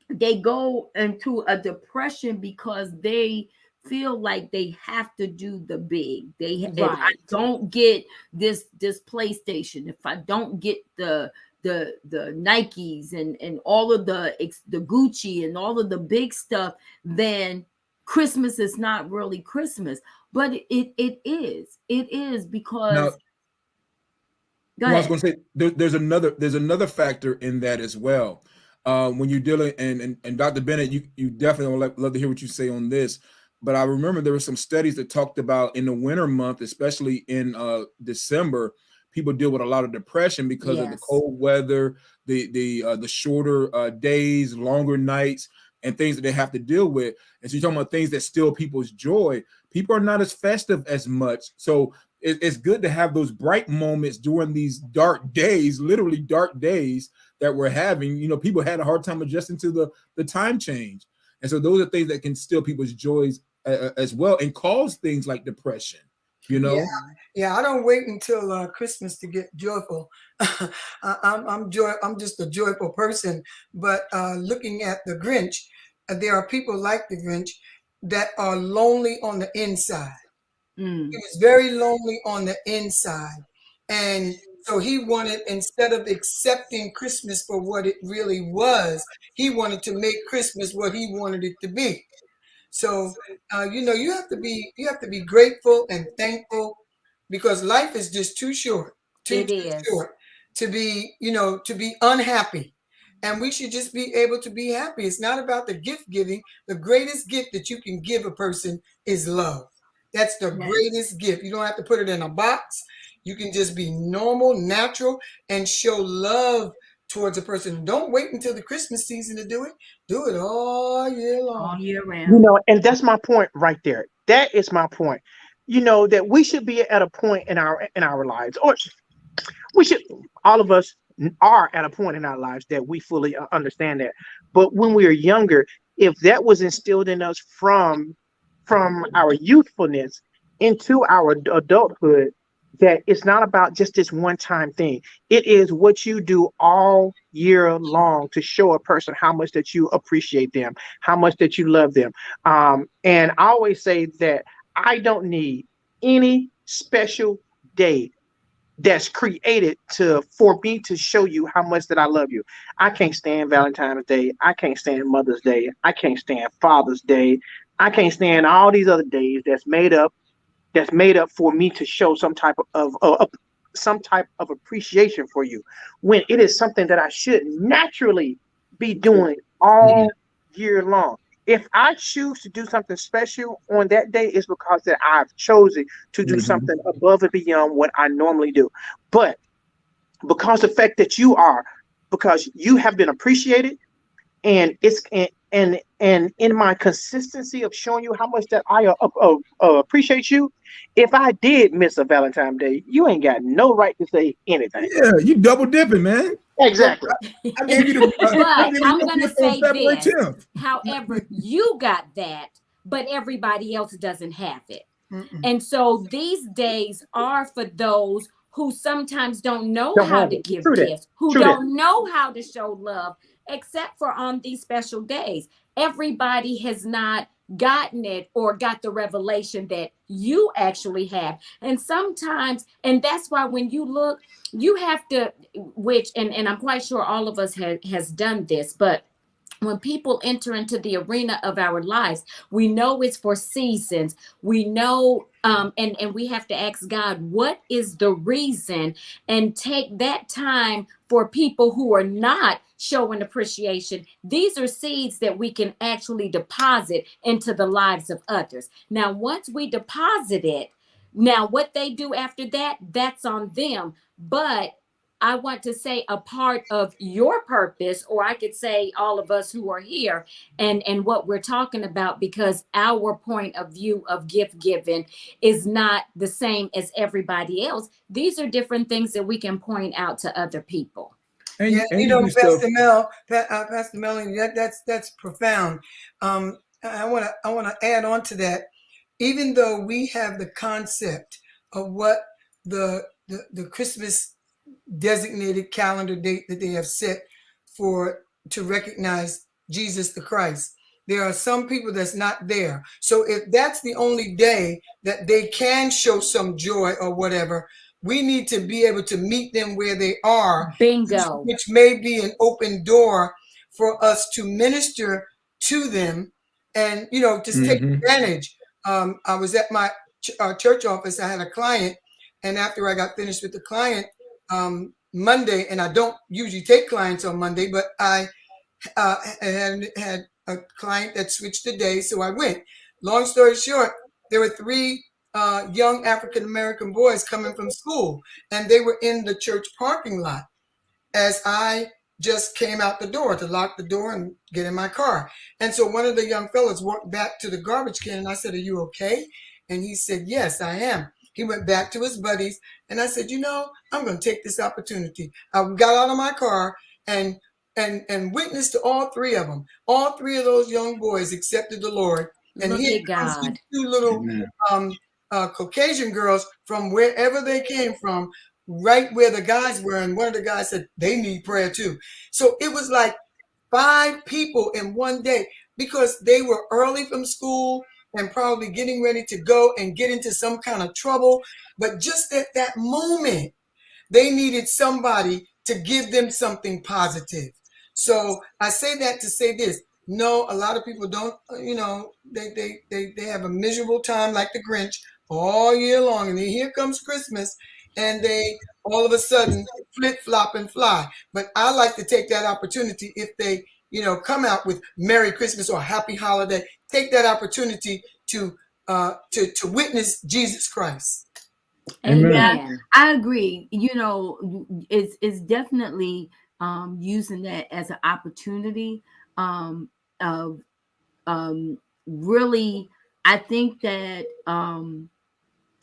they go into a depression because they feel like they have to do the big. If I don't get this PlayStation, if I don't get the Nikes and all of the Gucci and all of the big stuff, then Christmas is not really Christmas. But it is because Now, I was going to say there's another factor in that as well. When you're dealing, and Dr. Bennett, you definitely would love to hear what you say on this. But I remember there were some studies that talked about in the winter month, especially in December, people deal with a lot of depression because of the cold weather, the shorter days, longer nights, and things that they have to deal with. And so you're talking about things that steal people's joy. People are not as festive as much. So it's good to have those bright moments during these dark days, literally dark days that we're having. You know, people had a hard time adjusting to the time change. And so those are things that can steal people's joys as well and cause things like depression, you know? Yeah, I don't wait until Christmas to get joyful. I'm just a joyful person. But looking at the Grinch, there are people like the Grinch that are lonely on the inside. He was very lonely on the inside. And so he wanted, instead of accepting Christmas for what it really was, he wanted to make Christmas what he wanted it to be. So you know, you have to be grateful and thankful, because life is just too short, too short to be, you know, to be unhappy. And we should just be able to be happy. It's not about the gift giving. The greatest gift that you can give a person is love. That's the greatest gift. You don't have to put it in a box. You can just be normal, natural, and show love towards a person. Don't wait until the Christmas season to do it. Do it all year long. All year round. You know, and that's my point right there. That is my point. You know, that we should be at a point in our lives, or we should, all of us are at a point in our lives that we fully understand that. But when we were younger, if that was instilled in us from our youthfulness into our adulthood, that it's not about just this one time thing. It is what you do all year long to show a person how much that you appreciate them, how much that you love them. And I always say that I don't need any special day that's created for me to show you how much that I love you. I can't stand Valentine's Day. I can't stand Mother's Day. I can't stand Father's Day. I can't stand all these other days that's made up for me to show some type of appreciation for you, when it is something that I should naturally be doing all year long. If I choose to do something special on that day, it's because that I've chosen to do something above and beyond what I normally do. But because the fact that you are, because you have been appreciated, and it's and in my consistency of showing you how much that I appreciate you. If I did miss a Valentine's Day, you ain't got no right to say anything. Yeah, you double dipping, man. Exactly. I gave you the But I gave you I'm the going to gift on say February this. 10th. However, you got that, but everybody else doesn't have it. Mm-mm. And so these days are for those who sometimes don't know Don't how have to it. give True that. gifts, who True that. don't know how to show love, except for on these special days. Everybody has not gotten it or got the revelation that you actually have. And sometimes, and that's why when you look, you have to, which, and I'm quite sure all of us has done this, but when people enter into the arena of our lives, we know it's for seasons. We know, and we have to ask God, what is the reason? And take that time for people who are not showing appreciation. These are seeds that we can actually deposit into the lives of others. Now, once we deposit it, now what they do after that, that's on them. But I want to say a part of your purpose, or I could say all of us who are here and what we're talking about, because our point of view of gift giving is not the same as everybody else. These are different things that we can point out to other people. And, Yeah, and you you know, do stuff. Pastor Melanie, that's profound. I want to add on to that. Even though we have the concept of what the Christmas designated calendar date that they have set for to recognize Jesus the Christ, there are some people that's not there. So if that's the only day that they can show some joy or whatever, we need to be able to meet them where they are, Bingo. which may be an open door for us to minister to them and, just take Mhm. advantage. I was at my church office. I had a client, and after I got finished with the client Monday, and I don't usually take clients on Monday, but I had a client that switched the day, so I went. Long story short, there were three young African American boys coming from school, and they were in the church parking lot as I just came out the door to lock the door and get in my car. And so one of the young fellows walked back to the garbage can, and I said, "Are you okay?" And he said, "Yes, I am." He went back to his buddies, and I said, "I'm going to take this opportunity." I got out of my car and witnessed to all three of them. All three of those young boys accepted the Lord. And Look here at comes these God. two little Amen. Caucasian girls from wherever they came from, right where the guys were. And one of the guys said they need prayer too. So it was like 5 people in one day because they were early from school and probably getting ready to go and get into some kind of trouble. But just at that moment, they needed somebody to give them something positive. So I say that to say this. No, a lot of people don't, they have a miserable time like the Grinch all year long. And then here comes Christmas and they all of a sudden flip, flop, and fly. But I like to take that opportunity if they, come out with Merry Christmas or Happy Holiday, take that opportunity to witness Jesus Christ. Amen. Amen. I agree. It's definitely using that as an opportunity of really. I think that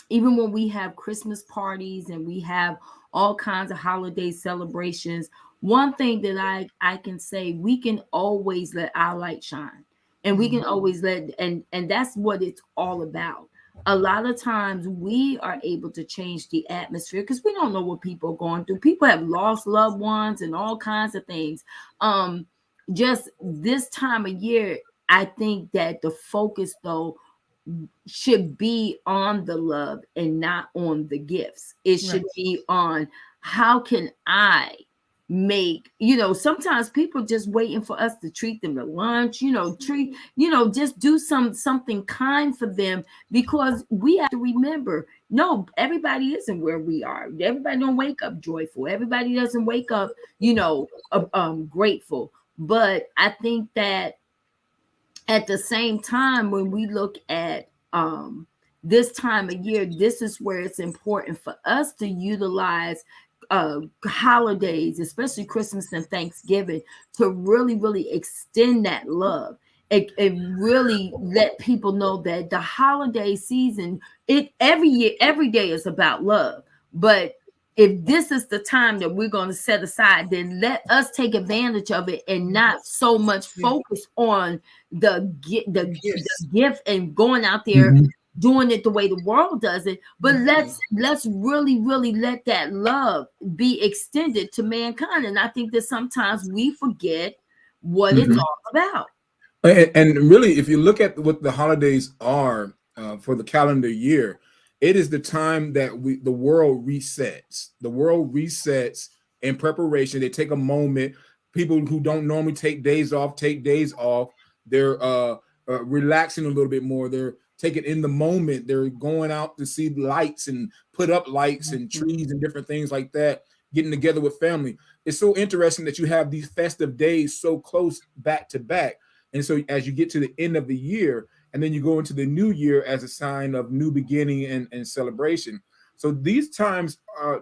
even when we have Christmas parties and we have all kinds of holiday celebrations, one thing that I can say, we can always let our light shine, and we can always and that's what it's all about. A lot of times we are able to change the atmosphere because we don't know what people are going through. People have lost loved ones and all kinds of things. Just this time of year, I think that the focus though should be on the love and not on the gifts. It should be on how can I make, sometimes people just waiting for us to treat them to lunch, just do something kind for them, because we have to remember, no, everybody isn't where we are. Everybody don't wake up joyful. Everybody doesn't wake up, grateful. But I think that at the same time, when we look at this time of year, this is where it's important for us to utilize holidays, especially Christmas and Thanksgiving, to really, really extend that love. And really let people know that the holiday season, it every year, every day is about love. But if this is the time that we're going to set aside, then let us take advantage of it and not so much focus on the gift and going out there doing it the way the world does it. But let's really, really let that love be extended to mankind. And I think that sometimes we forget what it's all about. And really, if you look at what the holidays are for the calendar year, it is the time that the world resets. The world resets in preparation. They take a moment. People who don't normally take days off take days off. They're relaxing a little bit more. They're taking in the moment. They're going out to see lights and put up lights and trees and different things like that, getting together with family. It's so interesting that you have these festive days so close back to back. And so as you get to the end of the year, and then you go into the new year as a sign of new beginning and celebration. So these times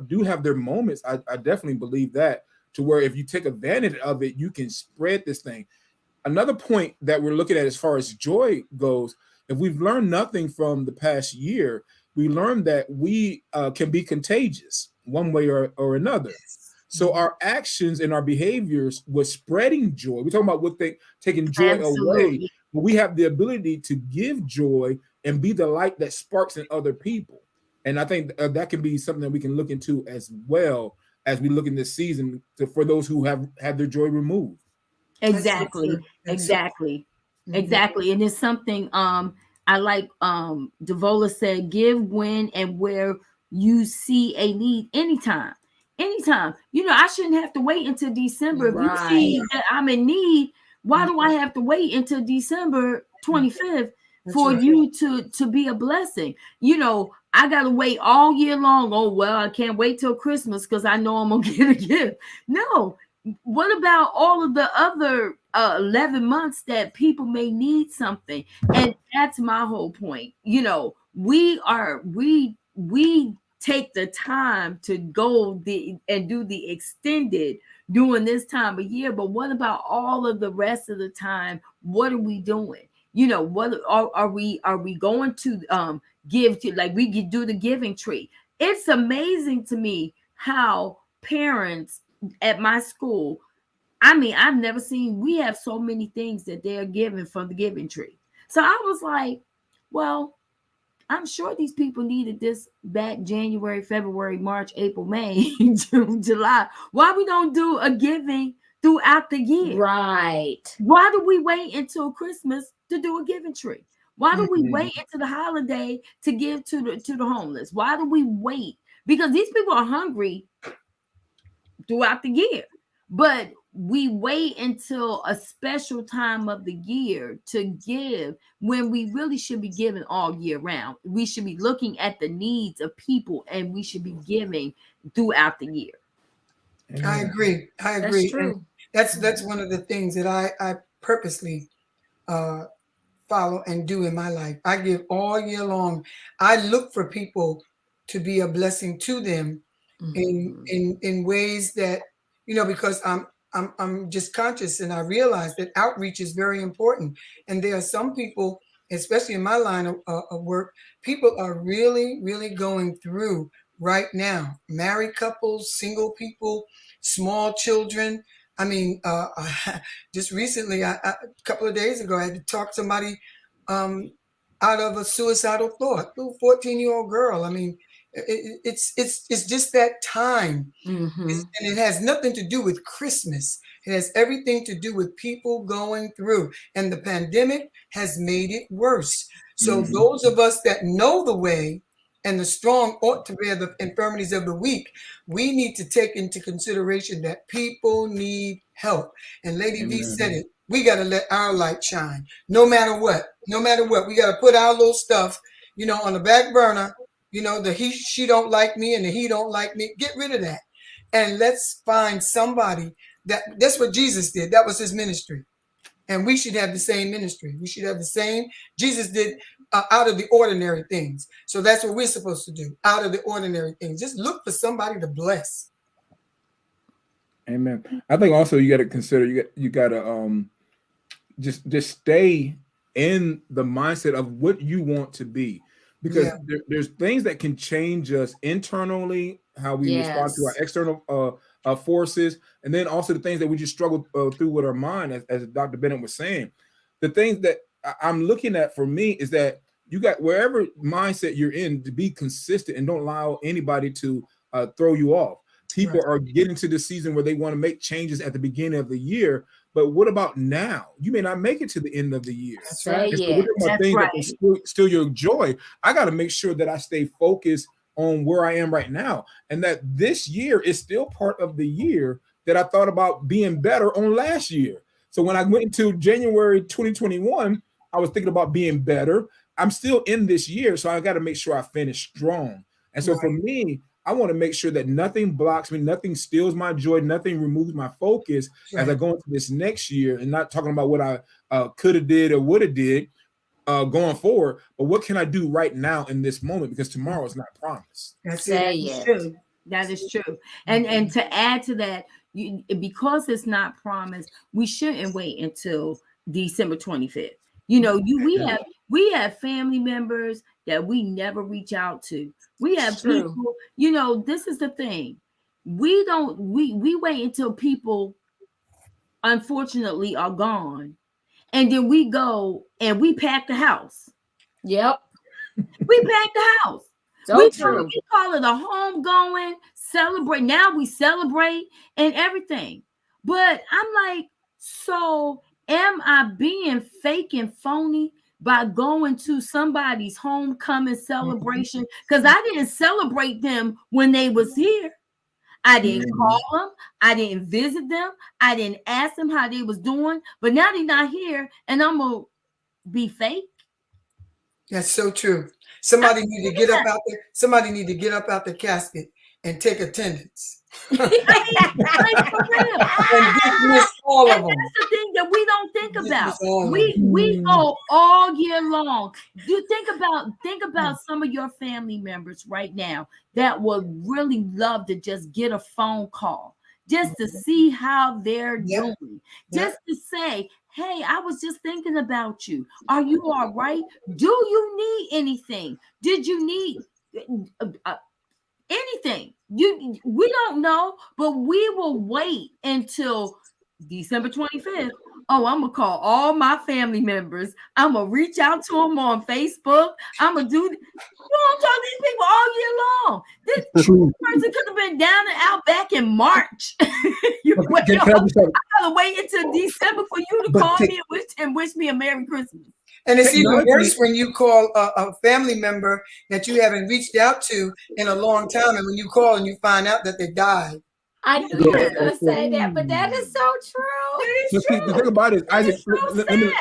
do have their moments. I definitely believe that, to where if you take advantage of it, you can spread this thing. Another point that we're looking at as far as joy goes, if we've learned nothing from the past year, we learned that we can be contagious one way or another. So our actions and our behaviors were spreading joy. We're talking about taking joy away. But we have the ability to give joy and be the light that sparks in other people. And I think that can be something that we can look into as well as we look in this season for those who have had their joy removed. Exactly. Exactly. And it's something I like Devola said, give when and where you see a need anytime. I shouldn't have to wait until December. If you see that I'm in need, why do I have to wait until December 25th for you to be a blessing? I gotta wait all year long. Oh, well, I can't wait till Christmas because I know I'm gonna get a gift. No. What about all of the other 11 months that people may need something? And that's my whole point. We take the time to go and do the extended during this time of year, but what about all of the rest of the time? What are we doing? What are we going to give to? Like, we could do the giving tree. It's amazing to me how parents at my school, I've never seen, we have so many things that they're giving from the giving tree. So I was like, well, I'm sure these people needed this back January, February, March, April, May, June, July. Why we don't do a giving throughout the year? Right. Why do we wait until Christmas to do a giving tree? Why do we wait until the holiday to give to the homeless? Why do we wait? Because these people are hungry throughout the year. But we wait until a special time of the year to give when we really should be giving all year round. We should be looking at the needs of people, and we should be giving throughout the year. I agree. That's true. And that's one of the things that I purposely follow and do in my life. I give all year long. I look for people to be a blessing to them in ways that, because I'm just conscious, and I realize that outreach is very important. And there are some people, especially in my line of work, people are really, really going through right now. Married couples, single people, small children. Just recently, a couple of days ago, I had to talk somebody out of a suicidal thought. Little 14-year-old girl. It's just that time. And it has nothing to do with Christmas. It has everything to do with people going through, and the pandemic has made it worse. So those of us that know the way and the strong ought to bear the infirmities of the weak, we need to take into consideration that people need help. And Lady V said it. We got to let our light shine, no matter what. We got to put our little stuff, on the back burner. She don't like me and the he don't like me. Get rid of that. And let's find somebody that's what Jesus did. That was his ministry. And we should have the same ministry. We should have the same. Jesus did out of the ordinary things. So that's what we're supposed to do. Out of the ordinary things. Just look for somebody to bless. Amen. I think also you got to consider you got to just stay in the mindset of what you want to be, because there's things that can change us internally, how we respond to our Yes. external forces, and then also the things that we just struggle through with our mind, as Dr. Bennett was saying. The things that I'm looking at for me is that you got, wherever mindset you're in, to be consistent and don't allow anybody to throw you off. People are getting to the season where they want to make changes at the beginning of the year, but what about now? You may not make it to the end of the year. That's right. And so we're talking about That's things right. that can steal your joy. I got to make sure that I stay focused on where I am right now, and that this year is still part of the year that I thought about being better on last year. So when I went into January 2021, I was thinking about being better. I'm still in this year, so I got to make sure I finish strong. And so for me, I want to make sure that nothing blocks me, nothing steals my joy, nothing removes my focus as I go into this next year, and not talking about what I could have did or would have did going forward, but what can I do right now in this moment, because tomorrow is not promised. That's Say it. It's it. true. That is true. And to add to that, because it's not promised, we shouldn't wait until December 25th. You know, we have family members that we never reach out to. We have True. people, you know, this is the thing. We wait until people unfortunately are gone, and then we go and we pack the house. Yep. We pack the house. So we true. call it a home going celebrate. Now we celebrate and everything. But I'm like, so am I being fake and phony by going to somebody's homecoming celebration? Because I didn't celebrate them when they was here. I didn't call them. I didn't visit them. I didn't ask them how they was doing. But now they're not here, and I'm gonna be fake. That's so true. Somebody need to get up out there. Somebody need to get up out the casket and take attendance. Like, for real. And dismiss all of And them. that's the thing that we don't think about. Dismiss all of We go all year long. You think about some of your family members right now that would really love to just get a phone call, just to see how they're doing, just to say, hey, I was just thinking about you. Are you all right? Do you need anything? Did you need anything? We don't know, but we will wait until December 25th. Oh, I'm gonna call all my family members. I'm gonna reach out to them on Facebook. I'm gonna do. You don't talk to these people all year long. This person could have been down and out back in March. I gotta wait until December for you to call me and wish me a Merry Christmas. And it's even worse when you call a family member that you haven't reached out to in a long time, and when you call and you find out that they died. I knew you were going to say that, but that is so true. The thing about it, Isaac, let me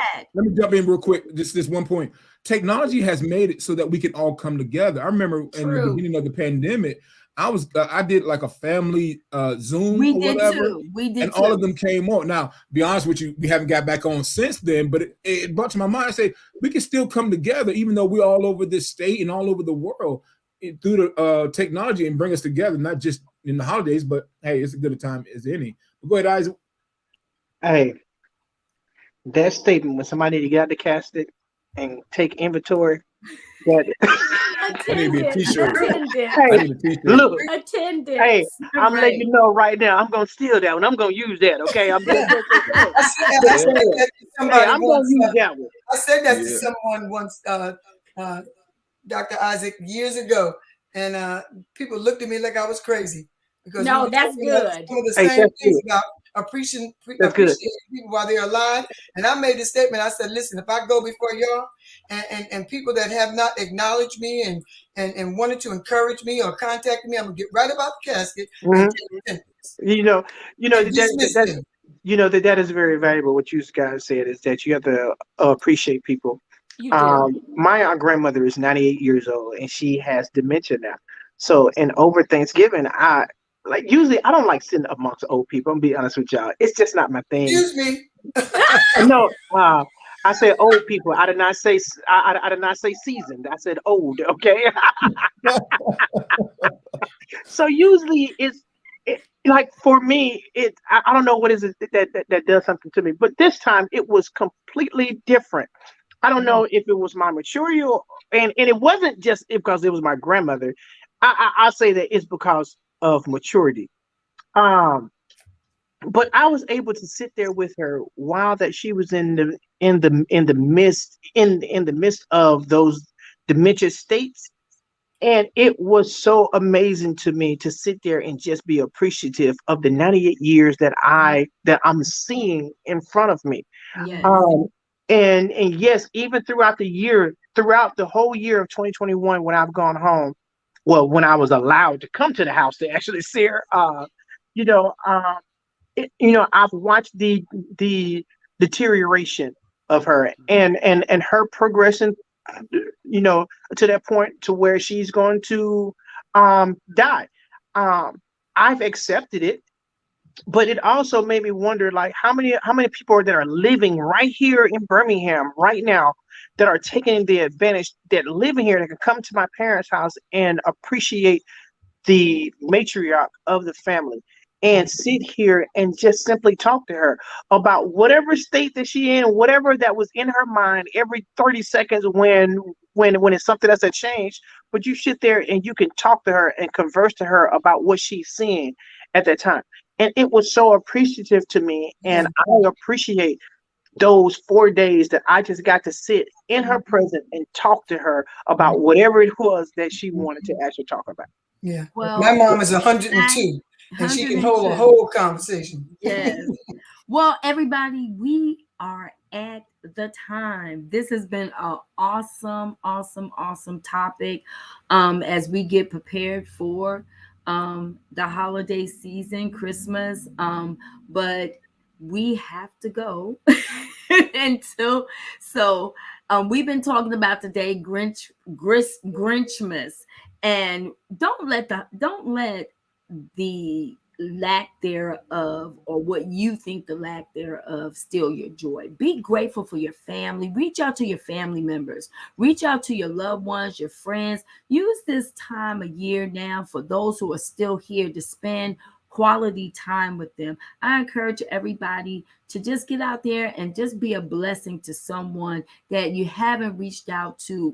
jump in real quick. Just this one point. Technology has made it so that we can all come together. I remember in the beginning of the pandemic, I did like a family Zoom or whatever. We did and all of them came on. Now, be honest with you, we haven't got back on since then, but it brought to my mind, I say, we can still come together, even though we're all over this state and all over the world through the technology, and bring us together, not just in the holidays, but hey, it's as good a time as any. But go ahead, Isaac. Hey, that statement, when somebody need to get out the casket and take inventory, that I need to be a t-shirt. Look, Attendance. hey, I'm letting you know right now, I'm gonna steal that one. I'm gonna use that, okay? I'm gonna use that one. I said that to someone once, Dr. Isaac, years ago, and people looked at me like I was crazy. Because no, that's good. Some of the same things about appreciating people while they're alive. And I made the statement. I said, listen, if I go before y'all and people that have not acknowledged me and wanted to encourage me or contact me, I'm gonna get right about the casket. That is very valuable. What you guys said is that you have to appreciate people. You do. My grandmother is 98 years old and she has dementia now. So, and over Thanksgiving, usually I don't like sitting amongst old people. I'm gonna be honest with y'all. It's just not my thing. Excuse me. No, I said old people. I did not say seasoned. I said old. Okay. So usually like for me, I don't know what is it that does something to me, but this time it was completely different. I don't know if it was my maturity and it wasn't just because it was my grandmother. I'll say that it's because of maturity. Um, but I was able to sit there with her while that she was in the midst of those dementia states. And it was so amazing to me to sit there and just be appreciative of the 98 years that I'm seeing in front of me. Yes. Um, and yes, even throughout the whole year of 2021, when I've gone home, well, when I was allowed to come to the house to actually see her, you know, I've watched the deterioration of her and her progression, you know, to that point to where she's going to die. Um, I've accepted it, but it also made me wonder, like, how many people that are living right here in Birmingham right now that are taking the advantage, that living here, that can come to my parents' house and appreciate the matriarch of the family and sit here and just simply talk to her about whatever state that she in, whatever that was in her mind every 30 seconds when it's something that's a change. But you sit there and you can talk to her and converse to her about what she's seeing at that time. And it was so appreciative to me. And I appreciate those 4 days that I just got to sit in her presence and talk to her about whatever it was that she wanted to actually talk about. Yeah. Well, My mom is 102 and she can hold a 102. whole conversation. Yes. Well, everybody, we are at the time. This has been an awesome, awesome, awesome topic as we get prepared for the holiday season, Christmas. But we have to go until so we've been talking about today Grinchmas, and don't let the lack thereof or what you think the lack thereof steal your joy. Be grateful for your family. Reach out to your family members. Reach out to your loved ones, your friends. Use this time of year now for those who are still here to spend quality time with them. I encourage everybody to just get out there and just be a blessing to someone that you haven't reached out to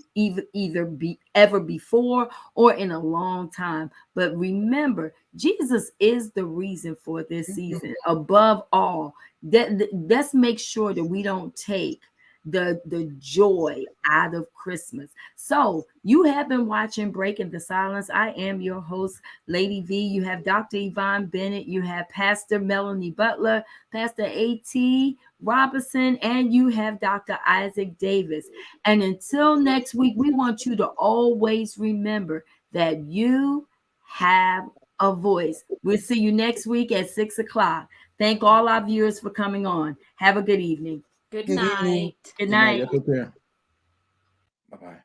ever before or in a long time. But remember, Jesus is the reason for this season. Above all, let's make sure that we don't take the joy out of Christmas. So you have been watching Breaking the Silence. I am your host, Lady V. You have Dr. Yvonne Bennett. You have Pastor Melanie Butler, Pastor A.T. Robinson, and you have Dr. Isaac Davis. And until next week, we want you to always remember that you have a voice. We'll see you next week at 6 o'clock. Thank all our viewers for coming on. Have a good evening. Good Good evening. night. Good night. Bye bye.